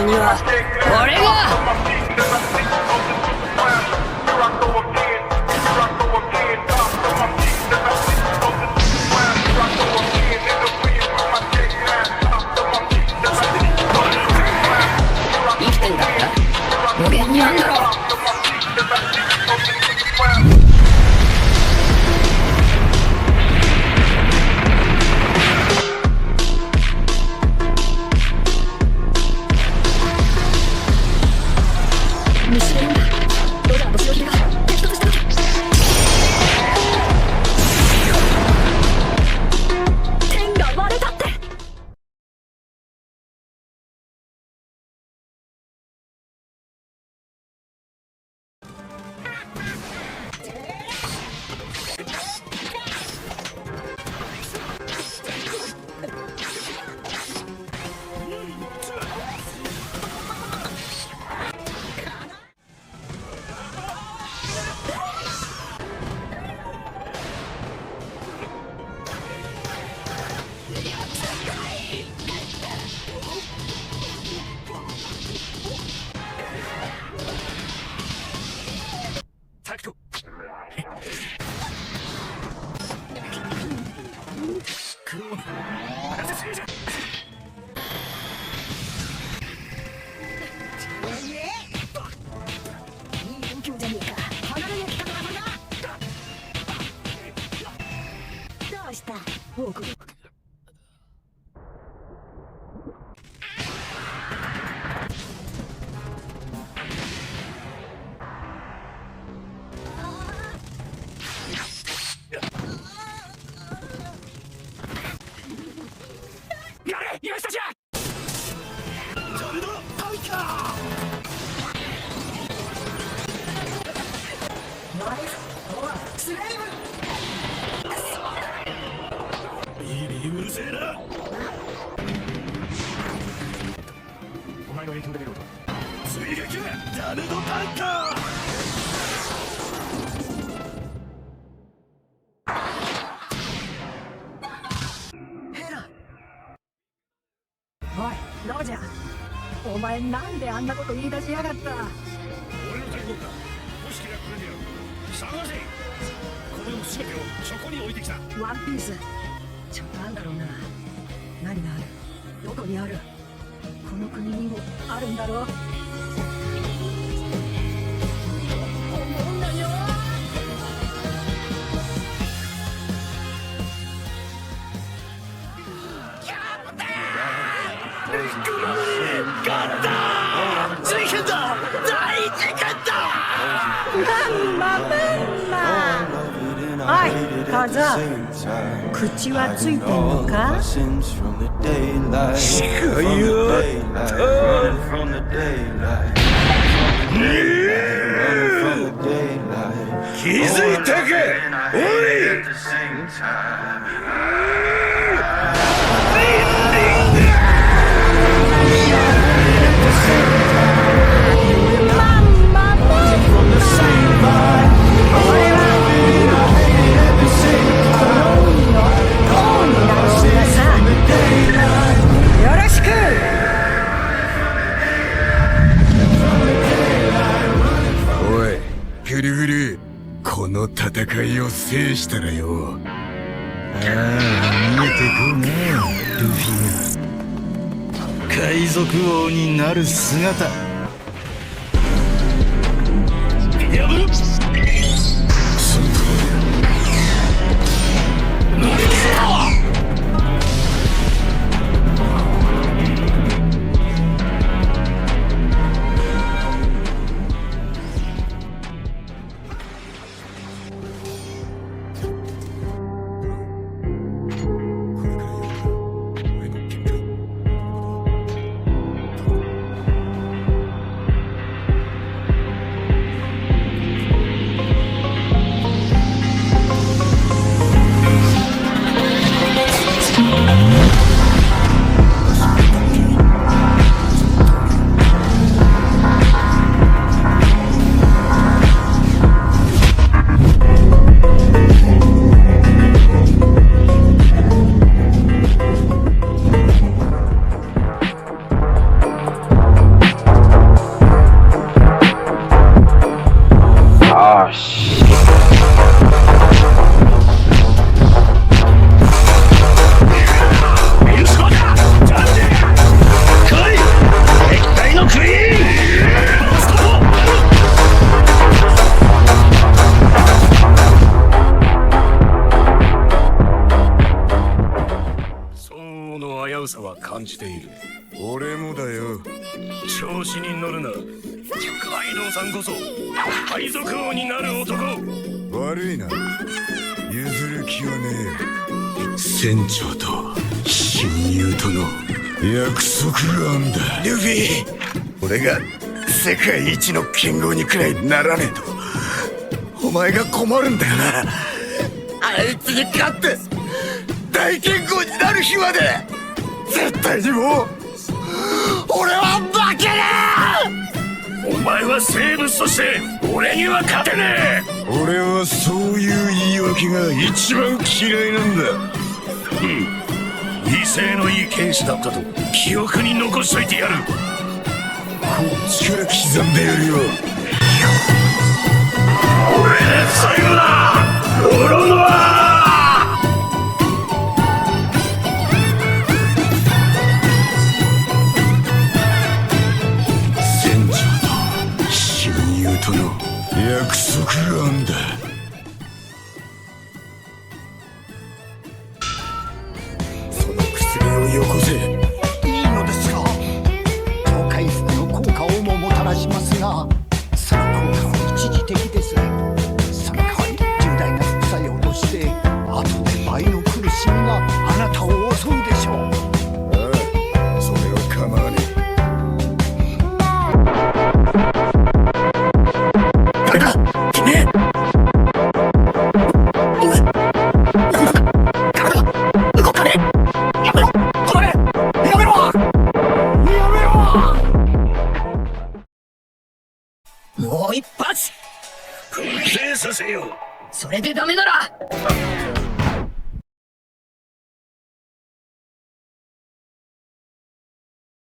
には俺が。生きてんだった無限にあんだろ。ロジャー、お前なんであんなこと言い出しやがった。俺の大砲か。欲しけりゃこれでやる。探せ。この全てをそこに置いてきた。ワンピースちょっとなんだろうな。何がある、どこにある。この国にもあるんだろう。思うんだよ。事件だ、大事件だ。おい、カザ、口はついてんのか。視界は気づいたか、おい。ぐるぐる、この戦いを制したらよ。ああ、見えてこうな、ルフィが海賊王になる姿。やめろ。感じている。俺もだよ。調子に乗るな。カイドウさんこそ海賊王になる男。悪いな、譲る気はねえ。船長と親友との約束があんだ。ルフィ、俺が世界一の剣豪にくらいならねえとお前が困るんだよな。あいつに勝って大剣豪になる日まで絶対にもう俺は負けねえ。お前は生物として俺には勝てねえ。俺はそういう言い訳が一番嫌いなんだ。威勢のいい剣士だったと記憶に残しといてやる。こっちから刻んでやるよ。俺で最後だロロノア。との約束があんだ。その薬をよこせ。いいのですか。超回復の効果をももたらしますが、その効果は一時的です。その代わり重大な副作用として後で倍の苦しみがあなたを襲うでしょう。ああ、それは構わねえ。もう一発奮起させよう。それでダメなら